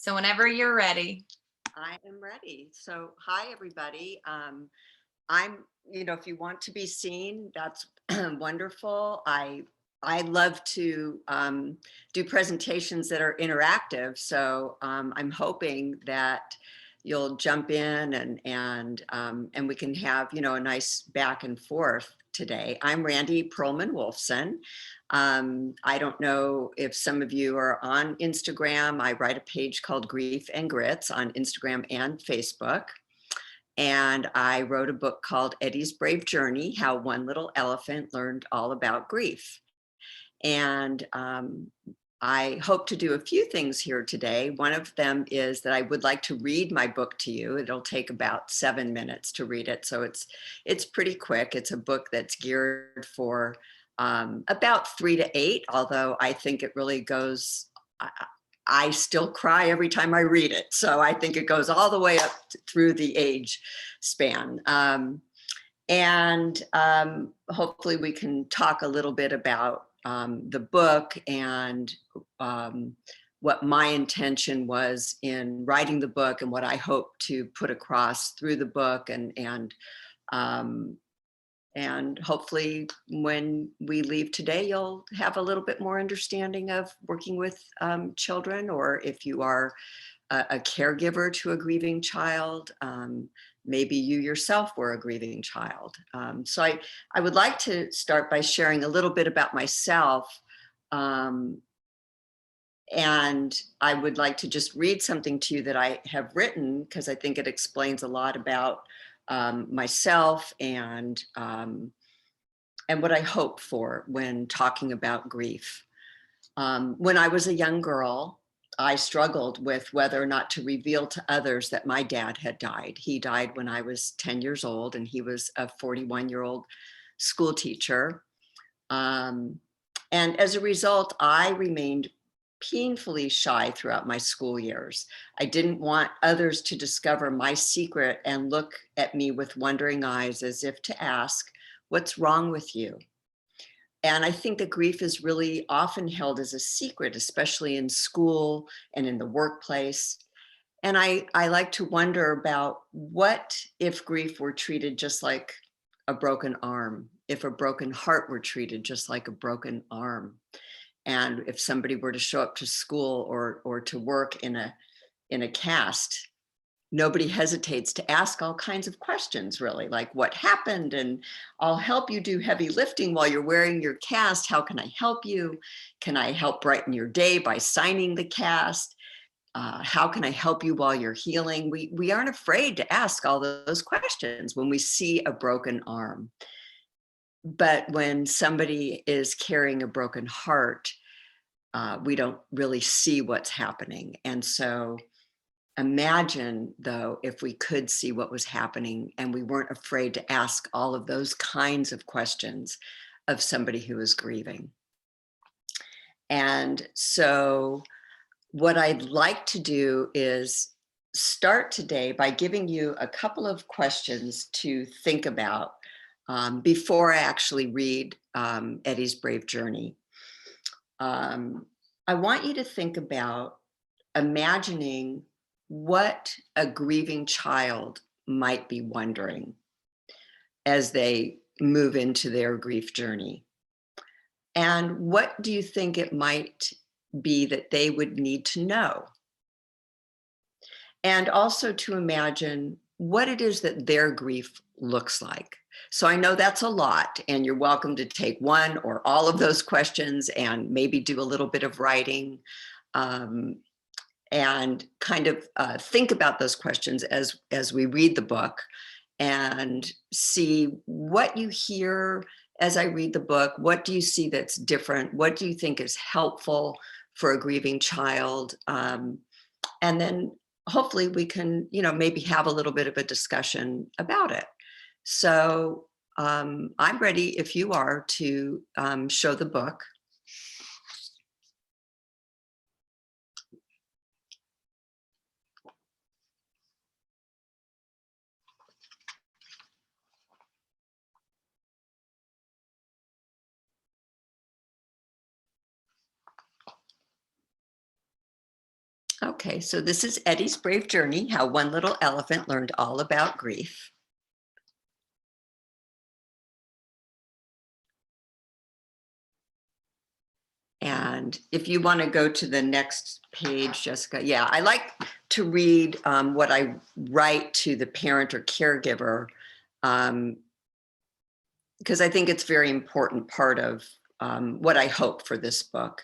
So whenever you're ready. I am ready. So, hi, everybody. If you want to be seen, that's wonderful. I love to do presentations that are interactive. So I'm hoping that you'll jump in and we can have a nice back and forth today. I'm Randi Pearlman Wolfson. I don't know if some of you are on Instagram. I write a page called Grief and Grits on Instagram and Facebook. And I wrote a book called Eddie's Brave Journey, How One Little Elephant Learned All About Grief. And I hope to do a few things here today. One of them is that I would like to read my book to you. It'll take about 7 minutes to read it. So it's pretty quick. It's a book that's geared for about 3 to 8, although I think it really goes, I still cry every time I read it. So I think it goes all the way up through the age span. Hopefully we can talk a little bit about the book and what my intention was in writing the book and what I hope to put across through the book and hopefully when we leave today, you'll have a little bit more understanding of working with children, or if you are a caregiver to a grieving child, maybe you yourself were a grieving child. So I would like to start by sharing a little bit about myself. And I would like to just read something to you that I have written, because I think it explains a lot about myself and what I hope for when talking about grief. When I was a young girl, I struggled with whether or not to reveal to others that my dad had died. He died when I was 10 years old, and he was a 41-year-old school teacher. And as a result, I remained painfully shy throughout my school years. I didn't want others to discover my secret and look at me with wondering eyes as if to ask, "What's wrong with you?" And I think that grief is really often held as a secret, especially in school and in the workplace. And I like to wonder about, what if grief were treated just like a broken arm, if a broken heart were treated just like a broken arm, and if somebody were to show up to school or to work in a cast, nobody hesitates to ask all kinds of questions, really, like what happened, and I'll help you do heavy lifting while you're wearing your cast. How can I help you? Can I help brighten your day by signing the cast? How can I help you while you're healing? We aren't afraid to ask all those questions when we see a broken arm. But when somebody is carrying a broken heart, we don't really see what's happening. And so imagine, though, if we could see what was happening and we weren't afraid to ask all of those kinds of questions of somebody who is grieving. And so what I'd like to do is start today by giving you a couple of questions to think about before I actually read Eddie's Brave Journey. I want you to think about imagining what a grieving child might be wondering as they move into their grief journey. And what do you think it might be that they would need to know? And also to imagine what it is that their grief looks like. So I know that's a lot, and you're welcome to take one or all of those questions and maybe do a little bit of writing. And kind of think about those questions as we read the book, and see what you hear as I read the book. What do you see that's different? What do you think is helpful for a grieving child? And then hopefully we can, maybe have a little bit of a discussion about it. So I'm ready, if you are, to show the book. Okay, so this is Eddie's Brave Journey, How One Little Elephant Learned All About Grief. And if you want to go to the next page, Jessica, yeah, I like to read what I write to the parent or caregiver, because I think it's a very important part of what I hope for this book.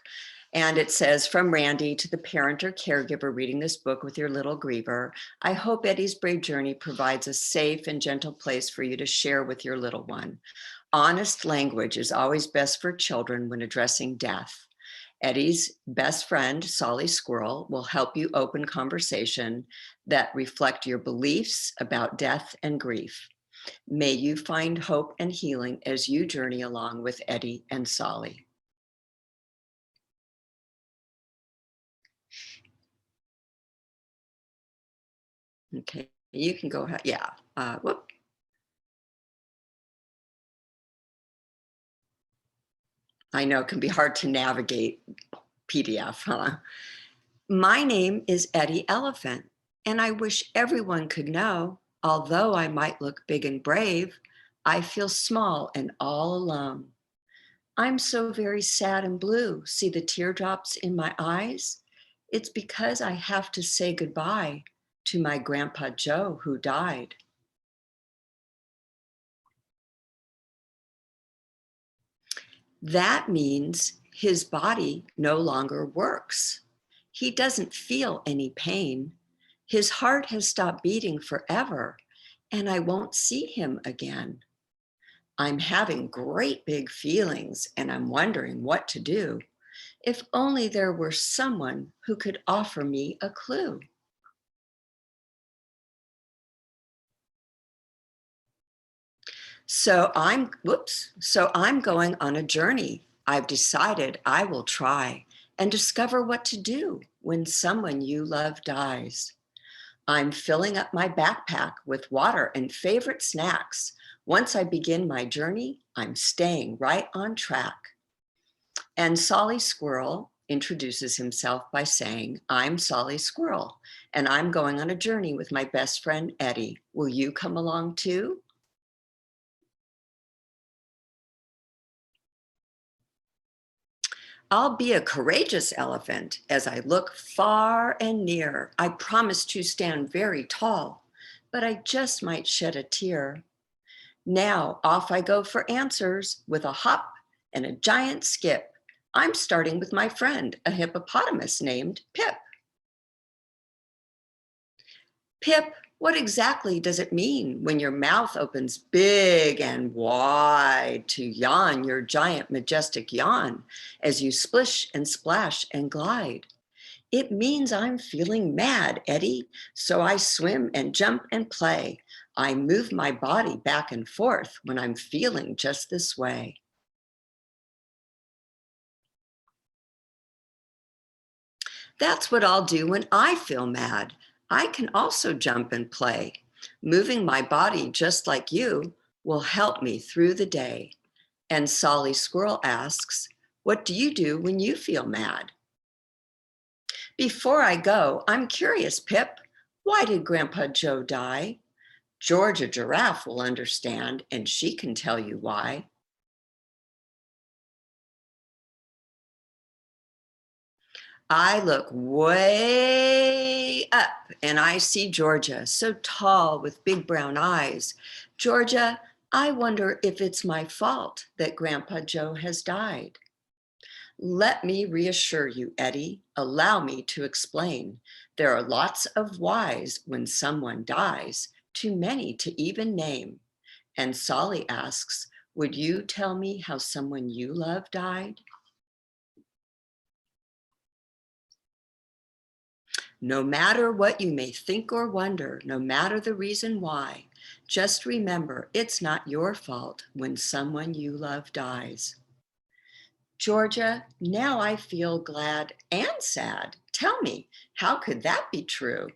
And it says, from Randi to the parent or caregiver reading this book with your little griever, I hope Eddie's Brave Journey provides a safe and gentle place for you to share with your little one. Honest language is always best for children when addressing death. Eddie's best friend, Solly Squirrel, will help you open conversation that reflect your beliefs about death and grief. May you find hope and healing as you journey along with Eddie and Solly. Okay, you can go ahead. Yeah. Whoop. I know it can be hard to navigate PDF, huh? My name is Eddie Elephant, and I wish everyone could know, although I might look big and brave, I feel small and all alone. I'm so very sad and blue. See the teardrops in my eyes? It's because I have to say goodbye to my Grandpa Joe who died. That means his body no longer works. He doesn't feel any pain. His heart has stopped beating forever, and I won't see him again. I'm having great big feelings, and I'm wondering what to do. If only there were someone who could offer me a clue. So I'm going on a journey. I've decided I will try and discover what to do when someone you love dies. I'm filling up my backpack with water and favorite snacks. Once I begin my journey, I'm staying right on track. And Solly Squirrel introduces himself by saying, I'm Solly Squirrel, and I'm going on a journey with my best friend, Eddie. Will you come along too? I'll be a courageous elephant as I look far and near. I promise to stand very tall, but I just might shed a tear. Now off I go for answers with a hop and a giant skip. I'm starting with my friend, a hippopotamus named Pip. Pip, what exactly does it mean when your mouth opens big and wide to yawn your giant majestic yawn as you splish and splash and glide? It means I'm feeling mad, Eddie, so I swim and jump and play. I move my body back and forth when I'm feeling just this way. That's what I'll do when I feel mad. I can also jump and play. Moving my body just like you will help me through the day. And Solly Squirrel asks, what do you do when you feel mad? Before I go, I'm curious, Pip. Why did Grandpa Joe die? Georgia Giraffe will understand, and she can tell you why. I look way up and I see Georgia, so tall with big brown eyes. Georgia, I wonder if it's my fault that Grandpa Joe has died. Let me reassure you, Eddie. Allow me to explain. There are lots of whys when someone dies, too many to even name. And Solly asks, would you tell me how someone you love died? No matter what you may think or wonder, no matter the reason why, just remember it's not your fault when someone you love dies. Georgia, now I feel glad and sad. Tell me, how could that be true?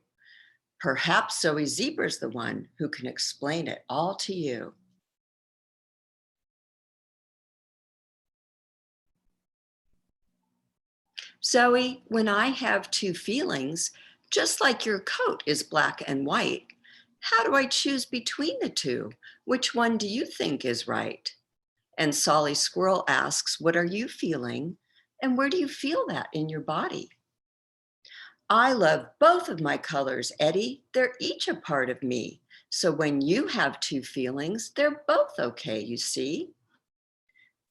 Perhaps Zoe Zebra's the one who can explain it all to you. Zoe, when I have two feelings, just like your coat is black and white, how do I choose between the two? Which one do you think is right? And Solly Squirrel asks, what are you feeling? And where do you feel that in your body? I love both of my colors, Eddie. They're each a part of me. So when you have two feelings, they're both okay, you see.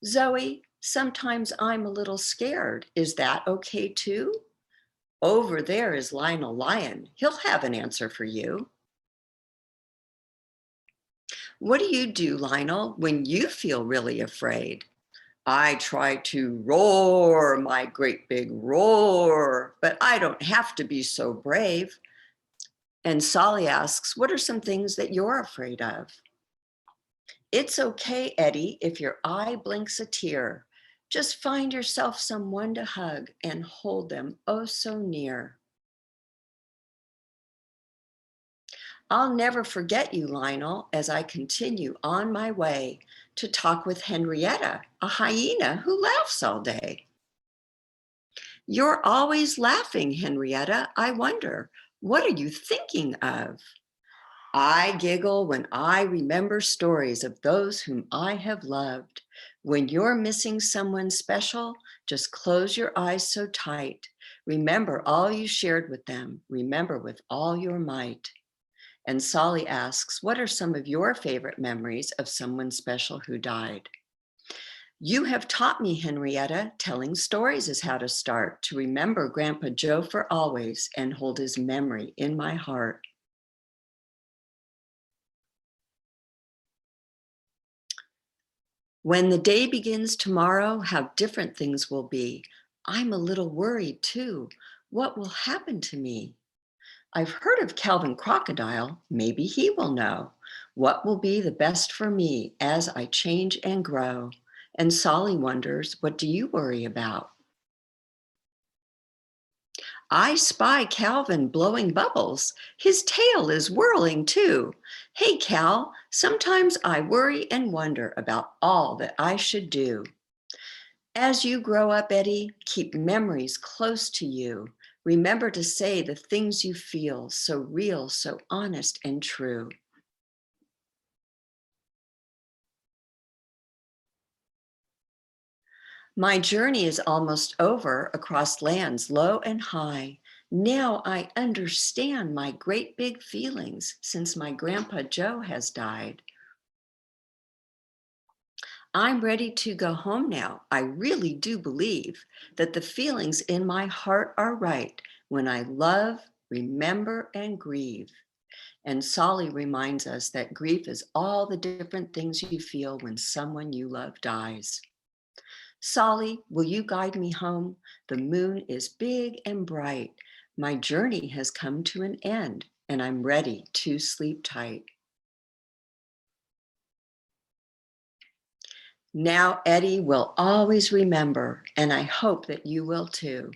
Zoe, sometimes I'm a little scared. Is that okay too? Over there is Lionel Lion. He'll have an answer for you. What do you do, Lionel, when you feel really afraid? I try to roar my great big roar, but I don't have to be so brave. And Solly asks, what are some things that you're afraid of? It's okay, Eddie, if your eye blinks a tear. Just find yourself someone to hug and hold them oh so near. I'll never forget you, Lionel, as I continue on my way to talk with Henrietta, a hyena who laughs all day. You're always laughing, Henrietta. I wonder, what are you thinking of? I giggle when I remember stories of those whom I have loved. When you're missing someone special, just close your eyes so tight. Remember all you shared with them. Remember with all your might. And Solly asks, what are some of your favorite memories of someone special who died? You have taught me, Henrietta, telling stories is how to start, to remember Grandpa Joe for always and hold his memory in my heart. When the day begins tomorrow, how different things will be. I'm a little worried too. What will happen to me? I've heard of Calvin Crocodile. Maybe he will know. What will be the best for me as I change and grow? And Solly wonders, what do you worry about? I spy Calvin blowing bubbles. His tail is whirling too. Hey, Cal, sometimes I worry and wonder about all that I should do. As you grow up, Eddie, keep memories close to you. Remember to say the things you feel, so real, so honest and true. My journey is almost over across lands low and high. Now I understand my great big feelings since my Grandpa Joe has died. I'm ready to go home now. I really do believe that the feelings in my heart are right when I love, remember, and grieve. And Solly reminds us that grief is all the different things you feel when someone you love dies. Solly, will you guide me home? The moon is big and bright. My journey has come to an end, and I'm ready to sleep tight. Now, Eddie will always remember, and I hope that you will too,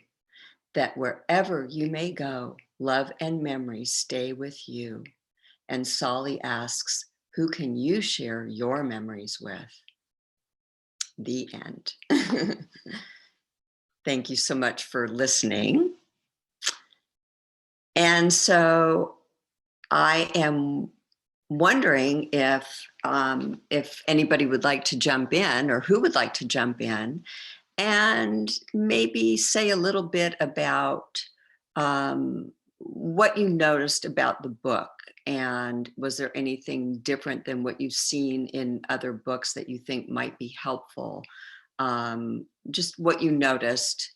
that wherever you may go, love and memories stay with you. And Solly asks, who can you share your memories with? The end. Thank you so much for listening. And so I am wondering if anybody would like to jump in or who would like to jump in and maybe say a little bit about what you noticed about the book. And was there anything different than what you've seen in other books that you think might be helpful? Just what you noticed,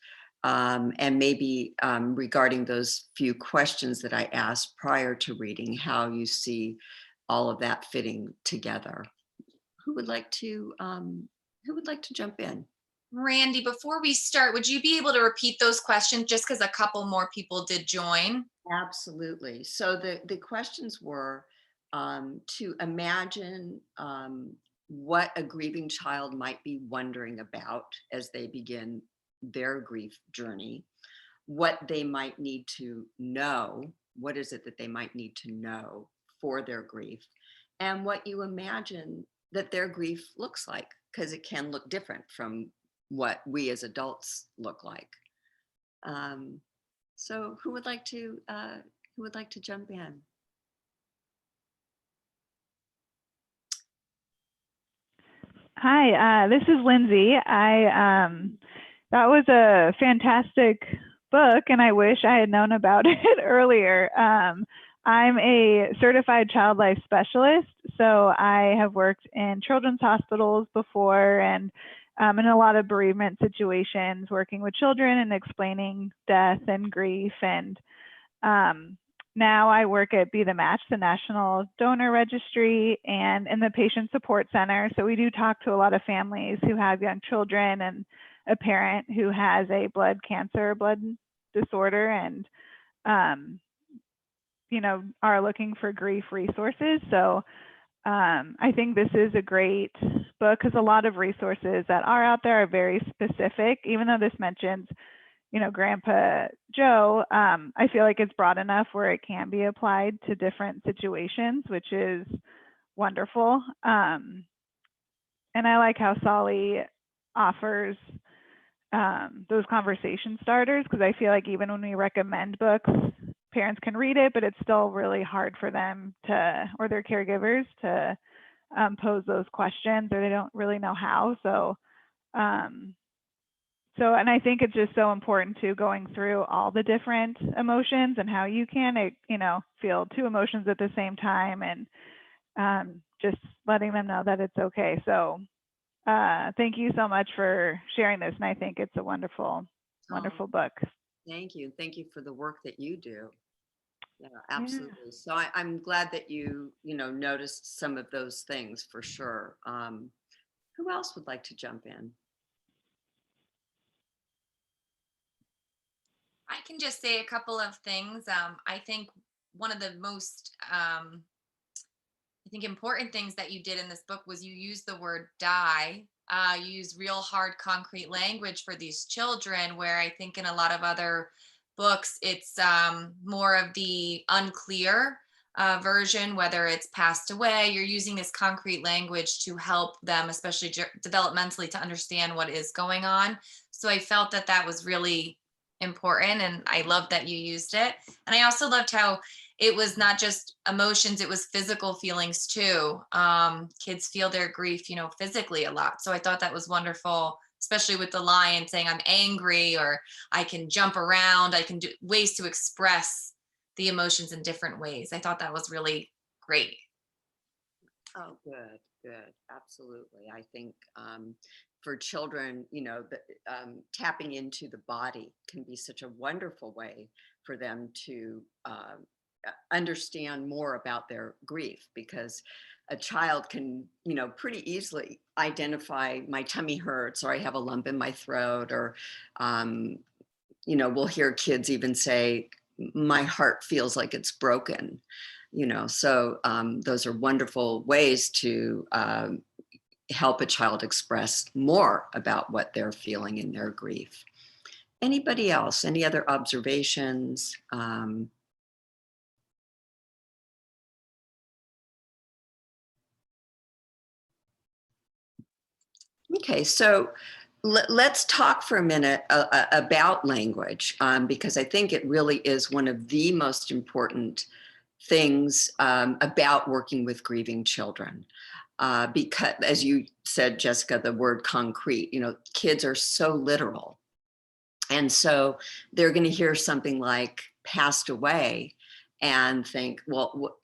and maybe regarding those few questions that I asked prior to reading, how you see all of that fitting together. Who would like to jump in? Randy, before we start, would you be able to repeat those questions just because a couple more people did join? Absolutely. So the questions were to imagine what a grieving child might be wondering about as they begin their grief journey, what they might need to know, what is it that they might need to know for their grief, and what you imagine that their grief looks like, because it can look different from what we as adults look like. So who would like to jump in? Hi, this is Lindsay. That was a fantastic book, and I wish I had known about it earlier. I'm a certified child life specialist, so I have worked in children's hospitals before and in a lot of bereavement situations, working with children and explaining death and grief. And now I work at Be the Match, the National Donor Registry, and in the Patient Support Center. So we do talk to a lot of families who have young children and a parent who has a blood cancer, blood disorder, and are looking for grief resources. So I think this is a great book because a lot of resources that are out there are very specific, even though this mentions Grandpa Joe. I feel like it's broad enough where it can be applied to different situations, which is wonderful. And I like how Solly offers those conversation starters, because I feel like even when we recommend books, parents can read it, but it's still really hard for them to, or their caregivers to pose those questions, or they don't really know how. And I think it's just so important to going through all the different emotions and how you can, feel two emotions at the same time, and just letting them know that it's okay. So thank you so much for sharing this. And I think it's a wonderful, wonderful book. Thank you. Thank you for the work that you do. Yeah, absolutely. Yeah. So I'm glad that you noticed some of those things for sure. Who else would like to jump in? I can just say a couple of things. I think one of the most important things that you did in this book was you used the word die. You use real hard concrete language for these children, where I think in a lot of other books it's more of the unclear version, whether it's passed away. You're using this concrete language to help them, especially developmentally, to understand what is going on. So I felt that that was really important, and I loved that you used it. And I also loved how it was not just emotions, it was physical feelings too. Kids feel their grief, physically a lot. So I thought that was wonderful, especially with the line saying I'm angry, or I can jump around. I can do ways to express the emotions in different ways. I thought that was really great. Oh, good. Absolutely. I think for children, tapping into the body can be such a wonderful way for them to understand more about their grief, because a child can, pretty easily identify my tummy hurts, or I have a lump in my throat, or, we'll hear kids even say, my heart feels like it's broken, so those are wonderful ways to help a child express more about what they're feeling in their grief. Anybody else? Any other observations? Okay, so let's talk for a minute about language, because I think it really is one of the most important things about working with grieving children. Because, as you said, Jessica, the word concrete, kids are so literal. And so they're going to hear something like passed away and think, well,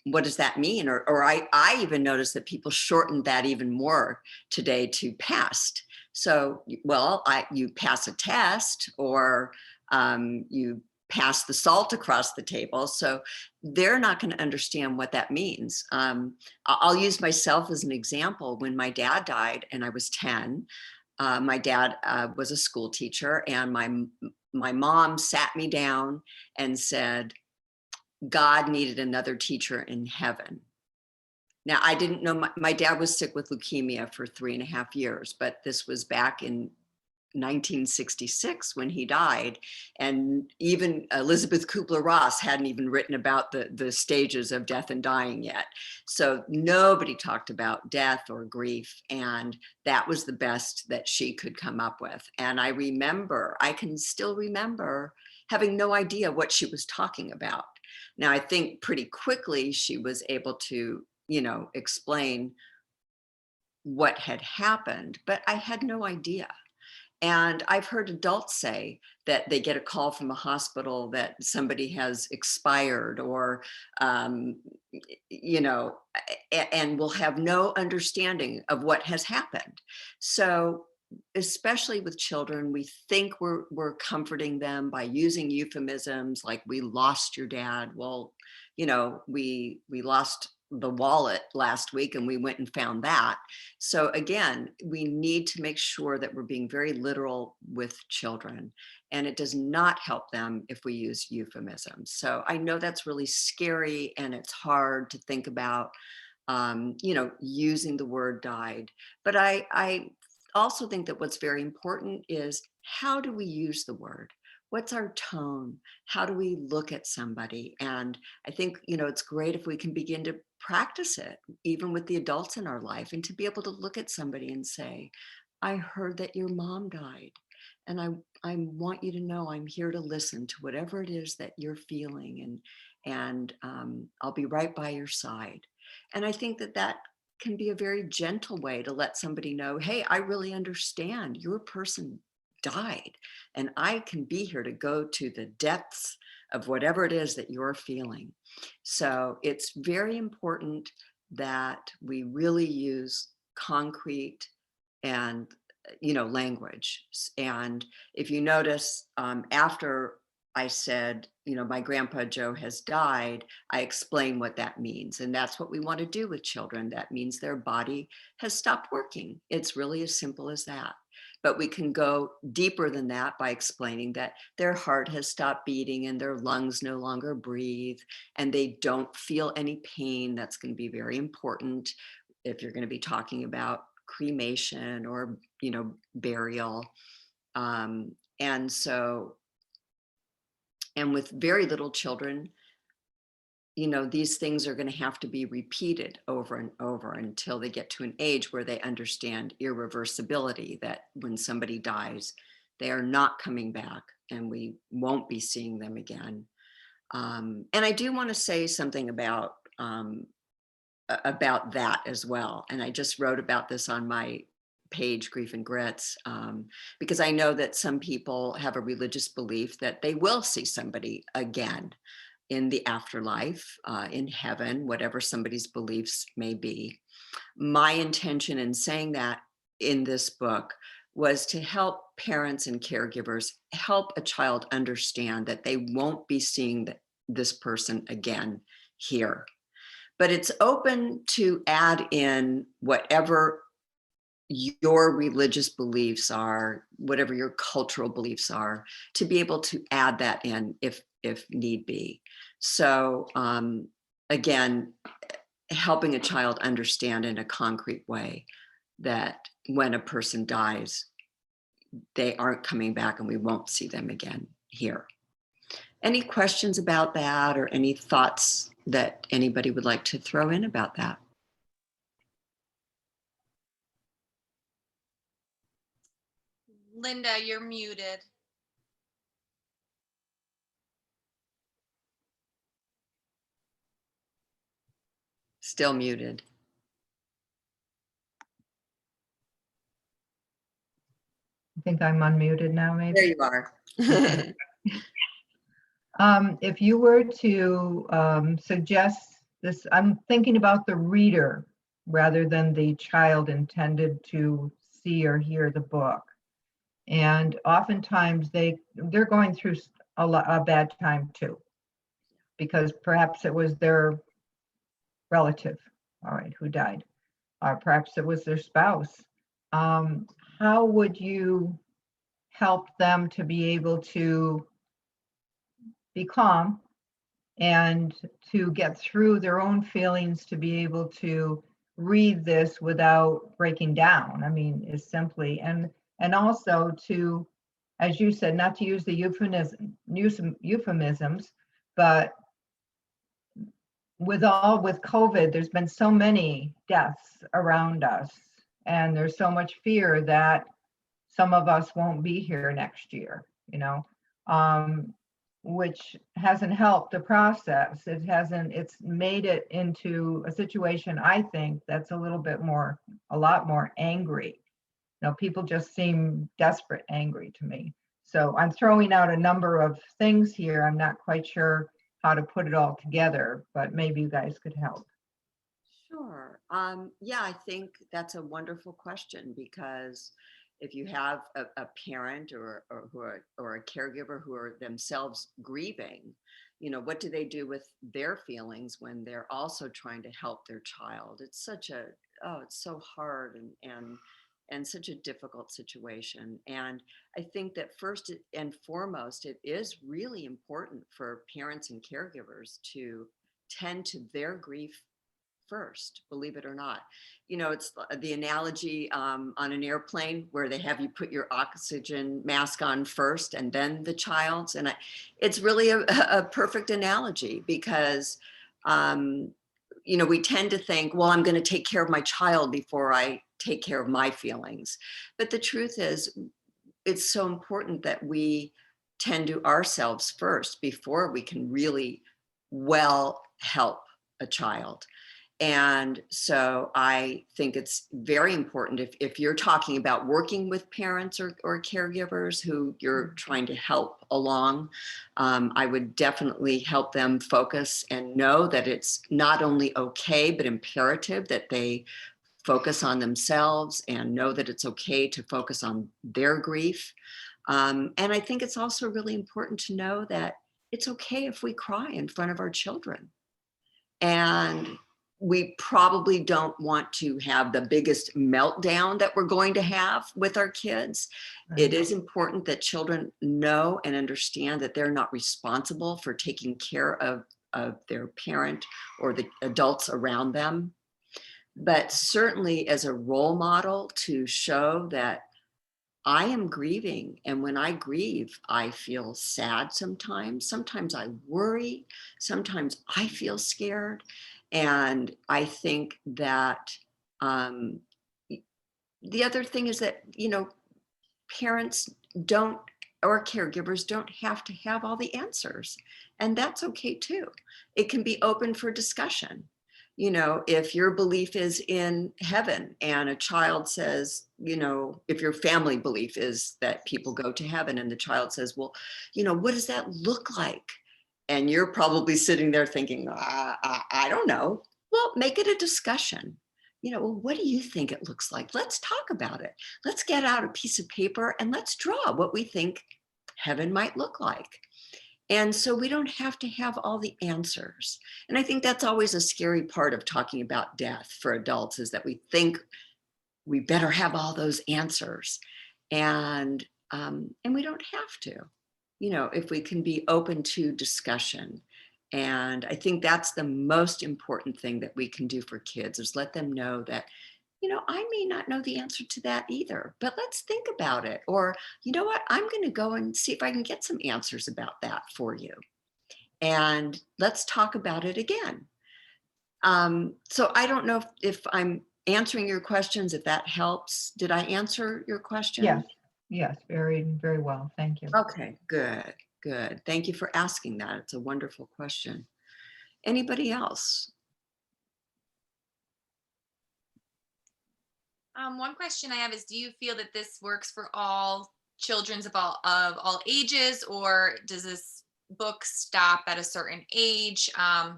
what does that mean? Or I even noticed that people shortened that even more today to past. So, well, you pass a test, or you pass the salt across the table. So they're not going to understand what that means. I'll use myself as an example. When my dad died and I was 10, my dad was a school teacher, and my mom sat me down and said, God needed another teacher in heaven. Now, I didn't know, my dad was sick with leukemia for 3.5 years, but this was back in 1966 when he died. And even Elizabeth Kubler-Ross hadn't even written about the stages of death and dying yet. So nobody talked about death or grief. And that was the best that she could come up with. And I can still remember having no idea what she was talking about. Now, I think pretty quickly she was able to, explain what had happened, but I had no idea. And I've heard adults say that they get a call from a hospital that somebody has expired, or, and will have no understanding of what has happened. So, especially with children, we think we're comforting them by using euphemisms like "we lost your dad." Well, we lost the wallet last week and we went and found that. So again, we need to make sure that we're being very literal with children, and it does not help them if we use euphemisms. So I know that's really scary and it's hard to think about, using the word died. But I also think that what's very important is, how do we use the word? What's our tone? How do we look at somebody? And I think, it's great if we can begin to practice it, even with the adults in our life, and to be able to look at somebody and say, "I heard that your mom died. And I want you to know I'm here to listen to whatever it is that you're feeling. And I'll be right by your side." And I think that can be a very gentle way to let somebody know, "Hey, I really understand your person died, and I can be here to go to the depths of whatever it is that you're feeling." So it's very important that we really use concrete and language. And if you notice, after I said, "My grandpa Joe has died," I explain what that means. And that's what we want to do with children. That means their body has stopped working. It's really as simple as that. But we can go deeper than that by explaining that their heart has stopped beating and their lungs no longer breathe and they don't feel any pain. That's going to be very important if you're going to be talking about cremation or, burial. And with very little children, these things are going to have to be repeated over and over until they get to an age where they understand irreversibility, that when somebody dies, they are not coming back and we won't be seeing them again. And I do want to say something about that as well. And I just wrote about this on my page, Grief and Grits, because I know that some people have a religious belief that they will see somebody again in the afterlife, in heaven, whatever somebody's beliefs may be. My intention in saying that in this book was to help parents and caregivers help a child understand that they won't be seeing this person again here. But it's open to add in whatever your religious beliefs are, whatever your cultural beliefs are, to be able to add that in if need be. So again, helping a child understand in a concrete way that when a person dies, they aren't coming back and we won't see them again here. Any questions about that, or any thoughts that anybody would like to throw in about that? Linda, you're muted. Still muted. I think I'm unmuted now, maybe. There you are. If you were to suggest this, I'm thinking about the reader rather than the child intended to see or hear the book. And oftentimes they're going through a bad time too, because perhaps it was their relative, all right, who died, or perhaps it was their spouse. How would you help them to be able to be calm and to get through their own feelings, to be able to read this without breaking down? I mean, is simply, and And also to, as you said, not to use the euphemisms, but with COVID, there's been so many deaths around us, and there's so much fear that some of us won't be here next year, which hasn't helped the process. It's made it into a situation, I think, that's a lot more angry. People just seem desperate angry to me. So I'm throwing out a number of things here. I'm not quite sure how to put it all together, but maybe you guys could help. Sure. Yeah, I think that's a wonderful question, because if you have a parent or a caregiver who are themselves grieving, what do they do with their feelings when they're also trying to help their child? It's so hard and such a difficult situation. And I think that first and foremost, it is really important for parents and caregivers to tend to their grief first, believe it or not. It's the analogy on an airplane where they have you put your oxygen mask on first and then the child's. And it's really a perfect analogy, because we tend to think, well, I'm going to take care of my child before I take care of my feelings. But the truth is, it's so important that we tend to ourselves first before we can really well help a child. And so I think it's very important, if you're talking about working with parents or caregivers who you're trying to help along, I would definitely help them focus and know that it's not only okay, but imperative that they focus on themselves and know that it's okay to focus on their grief. And I think it's also really important to know that it's okay if we cry in front of our children. And we probably don't want to have the biggest meltdown that we're going to have with our kids. Right. It is important that children know and understand that they're not responsible for taking care of their parent or the adults around them. But certainly as a role model to show that I am grieving. And when I grieve, I feel sad sometimes. Sometimes I worry. Sometimes I feel scared. And I think that the other thing is that, parents don't, or caregivers don't have to have all the answers. And that's okay too. It can be open for discussion. If your belief is in heaven and a child says, if your family belief is that people go to heaven and the child says, well, what does that look like? And you're probably sitting there thinking, I don't know. Well, make it a discussion. Well, what do you think it looks like? Let's talk about it. Let's get out a piece of paper and let's draw what we think heaven might look like. And so we don't have to have all the answers. And I think that's always a scary part of talking about death for adults, is that we think we better have all those answers. And we don't have to, if we can be open to discussion. And I think that's the most important thing that we can do for kids, is let them know that, I may not know the answer to that either, but let's think about it. Or, you know what, I'm going to go and see if I can get some answers about that for you. And let's talk about it again. So I don't know if I'm answering your questions, if that helps. Did I answer your question? Yes, very, very well. Thank you. Okay, good. Thank you for asking that. It's a wonderful question. Anybody else? One question I have is, do you feel that this works for all children of all ages, or does this book stop at a certain age,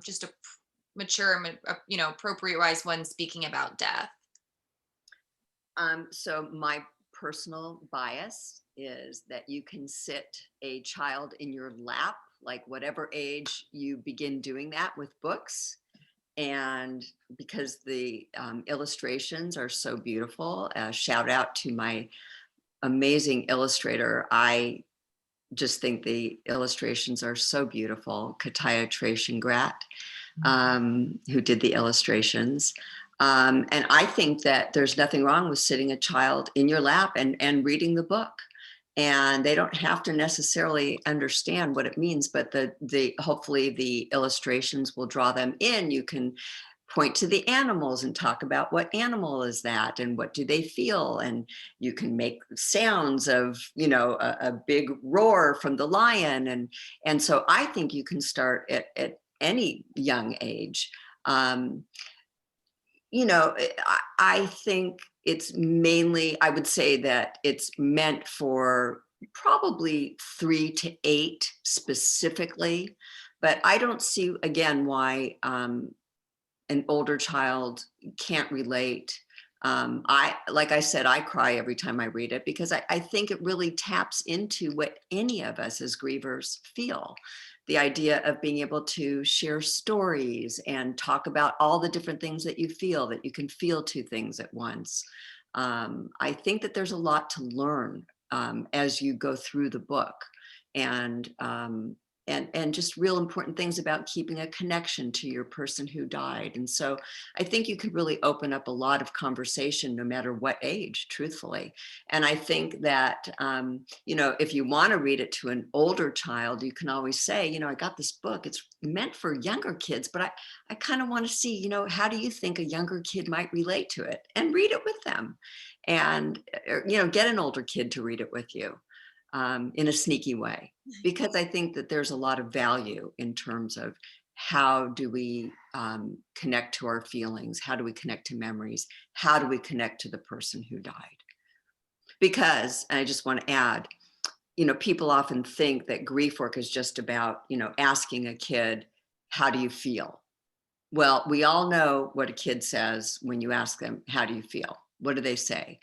just a mature, appropriate wise when speaking about death? So my personal bias is that you can sit a child in your lap, like whatever age you begin doing that with books. And because the illustrations are so beautiful, shout out to my amazing illustrator. I just think the illustrations are so beautiful. Kataya Trey Shingrat, who did the illustrations. And I think that there's nothing wrong with sitting a child in your lap and reading the book. And they don't have to necessarily understand what it means, but hopefully the illustrations will draw them in. You can point to the animals and talk about what animal is that and what do they feel, and you can make sounds of, you know, a big roar from the lion, and so I think you can start at any young age. You know, I think it's mainly, I would say that it's meant for probably 3 to 8 specifically, but I don't see again why an older child can't relate. Like I said, I cry every time I read it because I think it really taps into what any of us as grievers feel. The idea of being able to share stories and talk about all the different things that you can feel 2 things at once. I think that there's a lot to learn as you go through the book, and just real important things about keeping a connection to your person who died. And so I think you could really open up a lot of conversation no matter what age, truthfully. And I think that, you know, if you want to read it to an older child, you can always say, you know, I got this book, it's meant for younger kids, but I kind of want to see, you know, how do you think a younger kid might relate to it, and read it with them. And, you know, get an older kid to read it with you in a sneaky way, because I think that there's a lot of value in terms of how do we connect to our feelings? How do we connect to memories? How do we connect to the person who died? Because, and I just want to add, you know, people often think that grief work is just about, you know, asking a kid, how do you feel? Well, we all know what a kid says when you ask them, how do you feel? What do they say?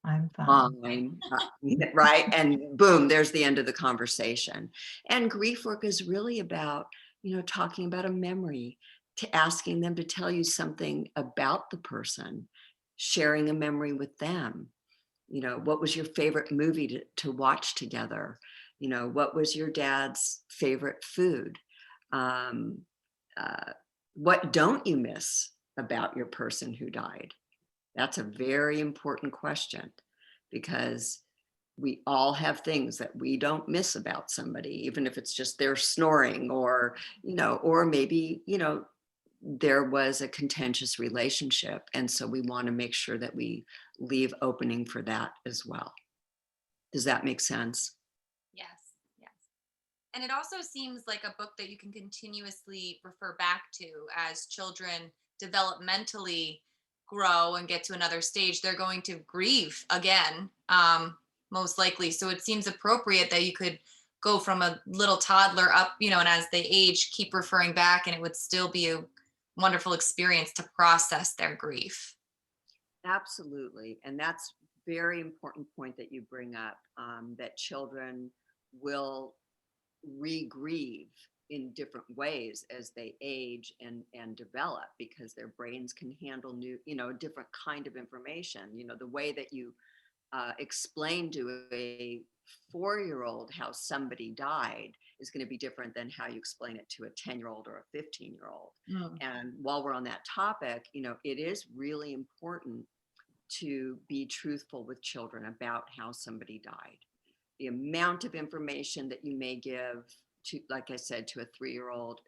I'm fine. Fine, right? And boom, there's the end of the conversation. And grief work is really about, you know, talking about a memory, to asking them to tell you something about the person, sharing a memory with them. You know, what was your favorite movie to watch together? You know, what was your dad's favorite food? Um, what don't you miss about your person who died? That's a very important question, because we all have things that we don't miss about somebody, even if it's just their snoring, or, you know, or maybe, you know, there was a contentious relationship. And so we want to make sure that we leave opening for that as well. Does that make sense? Yes, yes. And it also seems like a book that you can continuously refer back to as children developmentally grow and get to another stage. They're going to grieve again, most likely. So it seems appropriate that you could go from a little toddler up, you know, and as they age, keep referring back, and it would still be a wonderful experience to process their grief. Absolutely. And that's very important point that you bring up, that children will re-grieve in different ways as they age and develop, because their brains can handle new, you know, different kind of information. You know, the way that you explain to a 4-year-old how somebody died is going to be different than how you explain it to a 10-year-old or a 15-year-old. And while we're on that topic, you know, it is really important to be truthful with children about how somebody died. The amount of information that you may give to, like I said, to a 3-year-old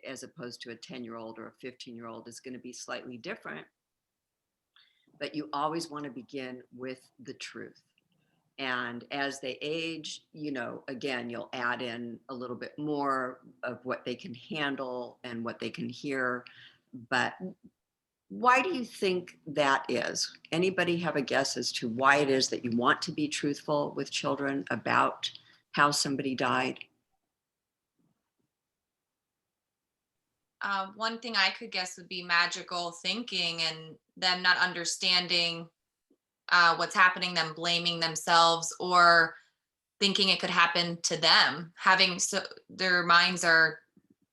as opposed to a 10-year-old or a 15-year-old is going to be slightly different. But you always want to begin with the truth. And as they age, you know, again, you'll add in a little bit more of what they can handle and what they can hear. But why do you think that is? Anybody have a guess as to why it is that you want to be truthful with children about how somebody died? One thing I could guess would be magical thinking and them not understanding what's happening, them blaming themselves or thinking it could happen to them. Having so their minds are,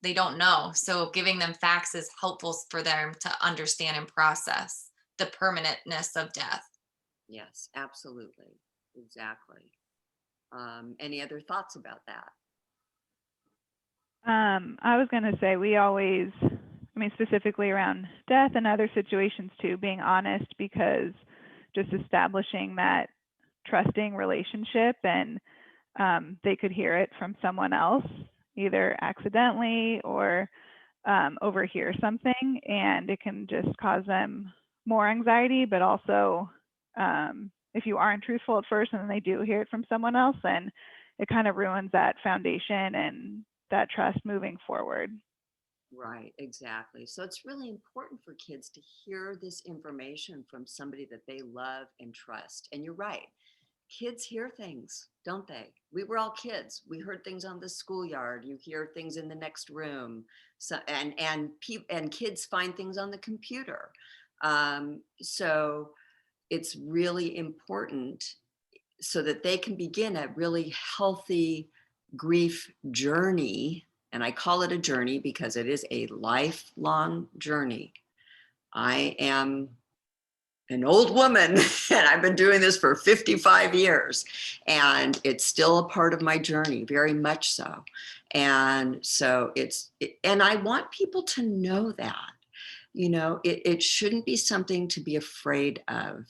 they don't know. So giving them facts is helpful for them to understand and process the permanentness of death. Yes, absolutely. Exactly. Any other thoughts about that? I was going to say, we always I mean, specifically around death and other situations too, being honest, because just establishing that trusting relationship, and they could hear it from someone else, either accidentally or overhear something, and it can just cause them more anxiety. But also, if you aren't truthful at first and then they do hear it from someone else, then it kind of ruins that foundation and that trust moving forward. Right, exactly. So it's really important for kids to hear this information from somebody that they love and trust. And you're right. Kids hear things, don't they? We were all kids. We heard things on the schoolyard. You hear things in the next room. So and kids find things on the computer. So it's really important so that they can begin a really healthy grief journey. And I call it a journey because it is a lifelong journey. I am an old woman and I've been doing this for 55 years and it's still a part of my journey, very much so. And so and I want people to know that, it shouldn't be something to be afraid of,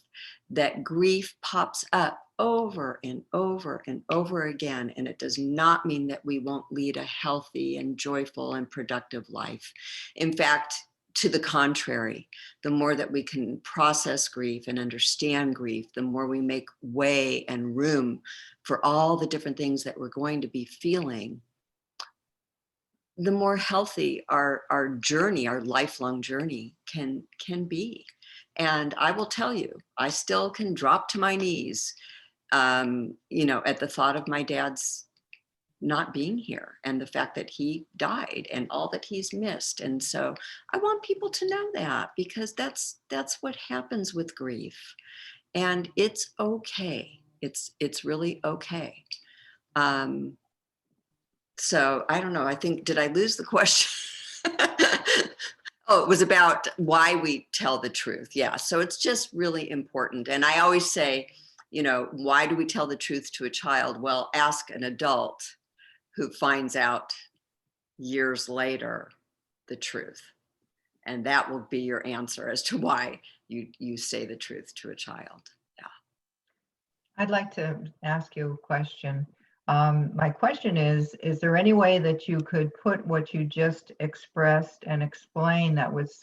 that grief pops up over and over and over again. And it does not mean that we won't lead a healthy and joyful and productive life. In fact, to the contrary, the more that we can process grief and understand grief, the more we make way and room for all the different things that we're going to be feeling, the more healthy our journey, our lifelong journey can be. And I will tell you, I still can drop to my knees, at the thought of my dad's not being here and the fact that he died and all that he's missed. And so I want people to know that, because that's what happens with grief. And it's okay. It's really okay. So I don't know, I think, did I lose the question? Oh, it was about why we tell the truth. Yeah. So it's just really important. And I always say, why do we tell the truth to a child? Well, ask an adult who finds out years later the truth. And that will be your answer as to why you say the truth to a child. Yeah. I'd like to ask you a question. My question is there any way that you could put what you just expressed and explain that was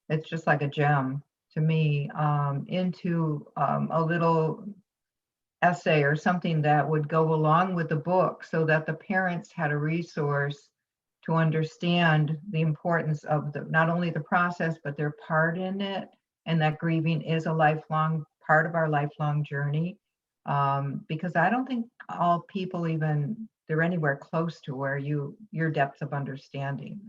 it's just like a gem to me, into a little essay or something that would go along with the book, so that the parents had a resource to understand the importance of not only the process, but their part in it, and that grieving is a lifelong part of our lifelong journey. Because I don't think all people they're anywhere close to where your depth of understanding.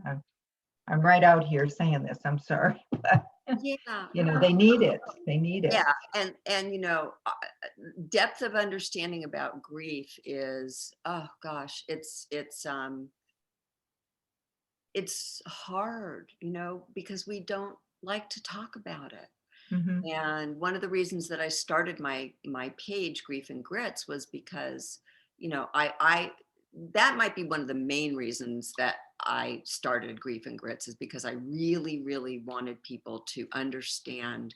I'm right out here saying this, I'm sorry, but Yeah. they need it. They need it. Yeah. And depth of understanding about grief is, oh gosh, it's hard, because we don't like to talk about it. Mhm. And one of the reasons that I started my page, Grief and Grits, was because, I that might be one of the main reasons that I started Grief and Grits, is because I really, really wanted people to understand,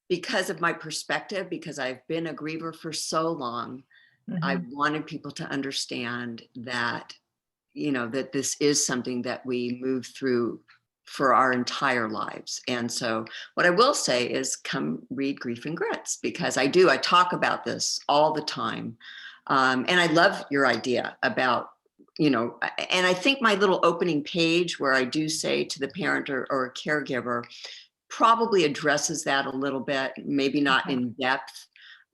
because of my perspective, because I've been a griever for so long. I Mhm. wanted people to understand that, that this is something that we move through for our entire lives. And so what I will say is, come read Grief and Grits, because I talk about this all the time. And I love your idea about, and I think my little opening page where I do say to the parent or a caregiver probably addresses that a little bit, maybe not Okay. in depth.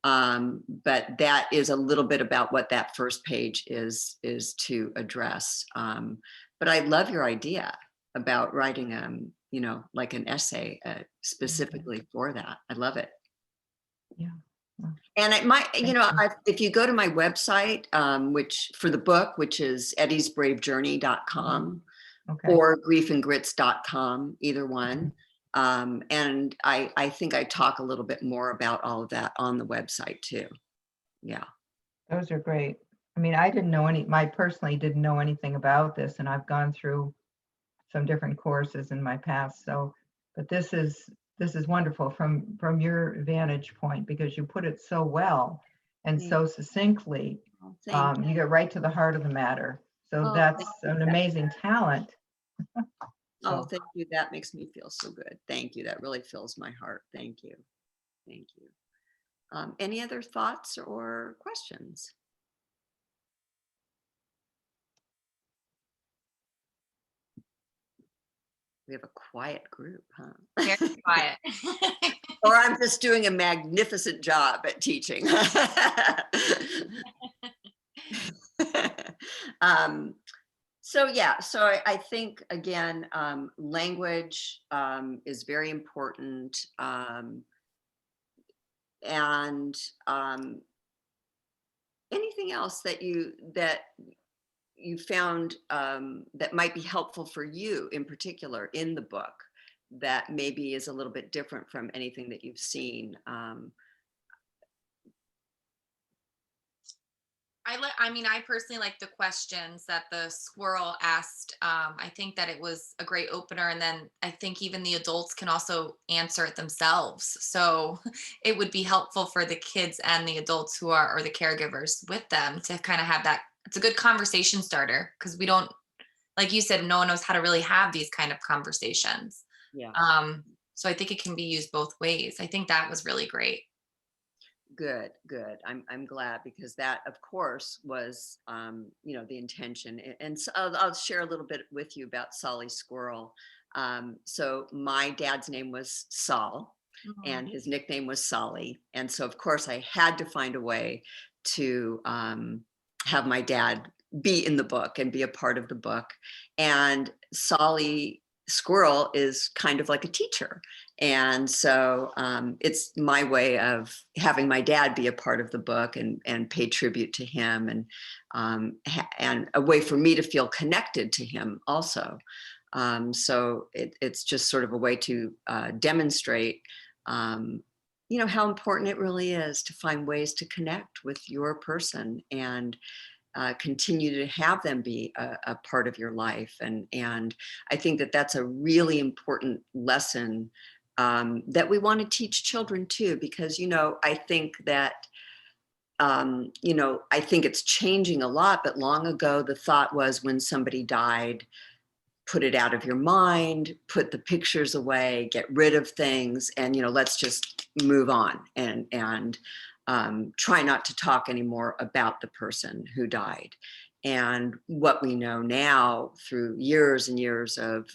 But that is a little bit about what that first page is to address. But I love your idea about writing, like an essay specifically for that. I love it. Yeah. Well, And it might, thank you. if you go to my website, which for the book, which is eddiesbravejourney.com Okay. or griefandgrits.com, either one. And I think I talk a little bit more about all of that on the website too. Yeah. Those are great. I mean, I personally didn't know anything about this, and I've gone through some different courses in my past. So, but this is wonderful from your vantage point, because you put it so well and so succinctly. Thank You get right to the heart of the matter. So Oh, that's thank an you. amazing talent. Oh, So, thank you. That makes me feel so good. Thank you. That really fills my heart. Thank you. Thank you. Any other thoughts or questions? We have a quiet group, huh? Very quiet. Or I'm just doing a magnificent job at teaching. So yeah, so I think again, language is very important, and anything else that you found that might be helpful for you in particular in the book that maybe is a little bit different from anything that you've seen. I mean, I personally like the questions that the squirrel asked. I think that it was a great opener. And then I think even the adults can also answer it themselves. So it would be helpful for the kids and the adults who are, or the caregivers with them, to kind of have that. It's a good conversation starter, because we don't, like you said, no one knows how to really have these kind of conversations. Yeah. So I think it can be used both ways. I think that was really great. Good, good. I'm glad, because that, of course, was the intention. And so I'll share a little bit with you about Solly Squirrel. So my dad's name was Sol, Mhm. and his nickname was Solly. And so, of course, I had to find a way to have my dad be in the book and be a part of the book. And Solly Squirrel is kind of like a teacher. And so it's my way of having my dad be a part of the book and pay tribute to him, and a way for me to feel connected to him also. So it's just sort of a way to demonstrate, how important it really is to find ways to connect with your person and continue to have them be a part of your life. And I think that that's a really important lesson that we want to teach children too, because, I think that, I think it's changing a lot, but long ago, the thought was when somebody died, put it out of your mind, put the pictures away, get rid of things, and, let's just move on and try not to talk anymore about the person who died. And what we know now through years and years of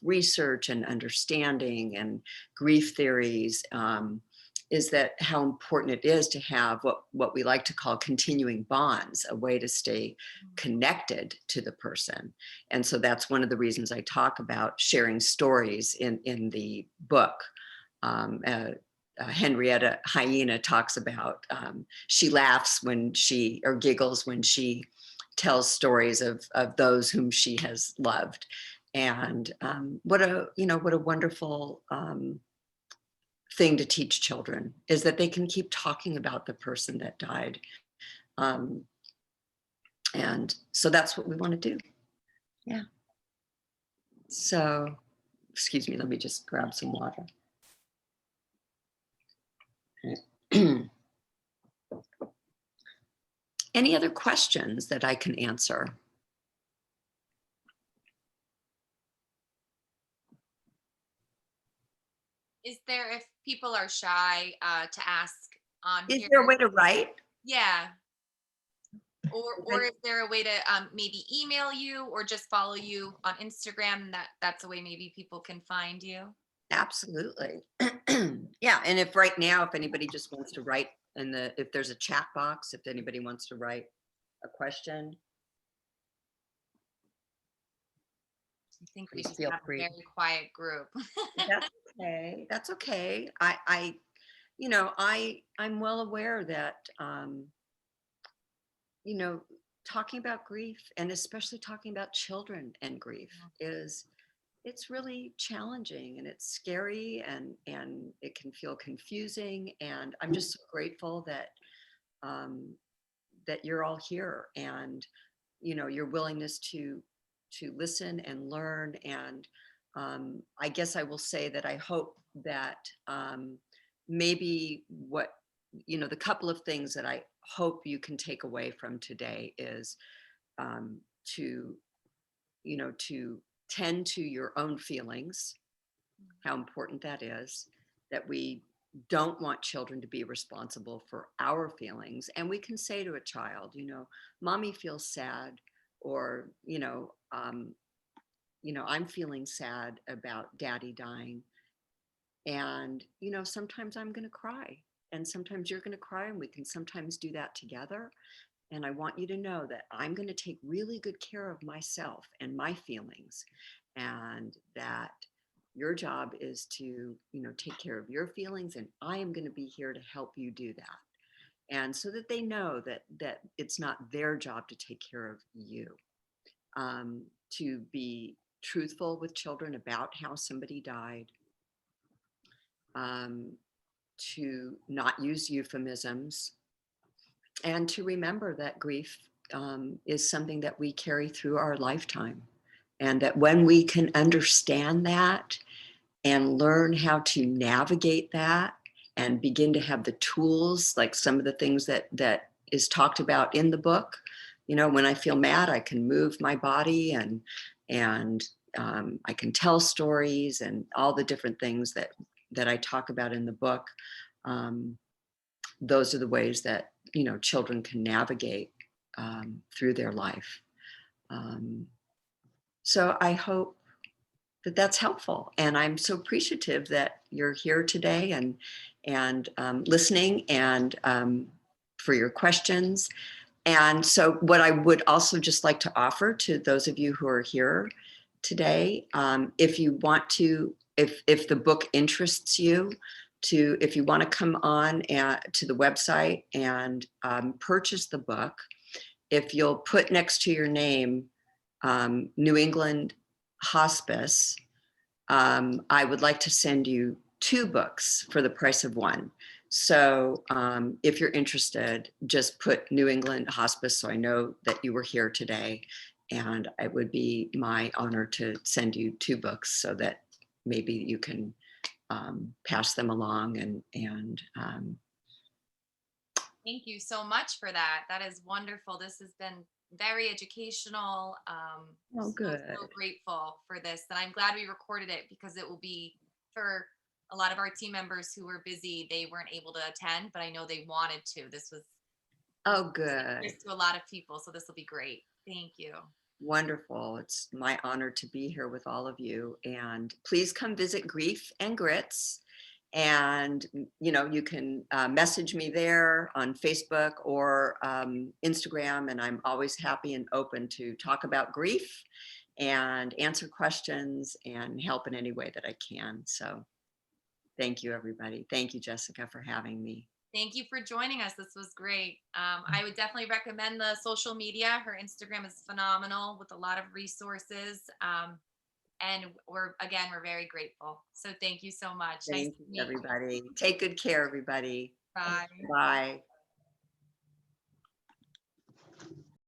research and understanding and grief theories is that how important it is to have what we like to call continuing bonds, a way to stay connected to the person. And so that's one of the reasons I talk about sharing stories in the book. Henrietta Hyena talks about, she laughs or giggles when she tells stories of those whom she has loved. And what a wonderful thing to teach children is that they can keep talking about the person that died. And so that's what we want to do. Yeah. So, excuse me, let me just grab some water. Any other questions that I can answer? Is there, if people are shy to ask on Is here? there a way to write? Yeah. Or is there a way to maybe email you or just follow you on Instagram? That's a way maybe people can find you. Absolutely. Yeah. And if right now, if anybody just wants to write if there's a chat box, if anybody wants to write a question, I think we please just feel have a free. very quiet group. That's okay. That's okay. I'm well aware that, talking about grief, and especially talking about children and grief, it's really challenging, and it's scary, and it can feel confusing. And I'm just so grateful that that you're all here, and your willingness to listen and learn. And I guess I will say that I hope that maybe the couple of things that I hope you can take away from today is to, to tend to your own feelings, how important that is, that we don't want children to be responsible for our feelings. And we can say to a child, mommy feels sad, or, I'm feeling sad about daddy dying. And, sometimes I'm going to cry, and sometimes you're going to cry, and we can sometimes do that together. And I want you to know that I'm going to take really good care of myself and my feelings, and that your job is to, take care of your feelings, and I am going to be here to help you do that. And so that they know that it's not their job to take care of you. To be truthful with children about how somebody died, to not use euphemisms, and to remember that grief is something that we carry through our lifetime. And that when we can understand that and learn how to navigate that and begin to have the tools, like some of the things that is talked about in the book, when I feel mad, I can move my body, and I can tell stories, and all the different things that I talk about in the book. Those are the ways that, children can navigate through their life. So I hope that that's helpful. And I'm so appreciative that you're here today and listening, and for your questions. And so what I would also just like to offer to those of you who are here today, if you want to, if the book interests you, if you want to come on to the website and purchase the book, if you'll put next to your name New England Hospice, I would like to send you 2 books for the price of 1. So if you're interested, just put New England Hospice so I know that you were here today. And it would be my honor to send you 2 books so that maybe you can pass them along. And Thank you so much for that. That is wonderful. This has been very educational. Oh, good. So grateful for this. And I'm glad we recorded it, because it will be for a lot of our team members who were busy. They weren't able to attend, but I know they wanted to. This was good. to a lot of people. So this will be great. Thank you. Wonderful. It's my honor to be here with all of you. And please come visit Grief and Grits. And, you can message me there on Facebook or Instagram. And I'm always happy and open to talk about grief and answer questions and help in any way that I can. So thank you, everybody. Thank you, Jessica, for having me. Thank you for joining us. This was great. I would definitely recommend the social media. Her Instagram is phenomenal with a lot of resources. And we're very grateful. So thank you so much. Thank you, everybody. Take good care, everybody. Bye. Bye.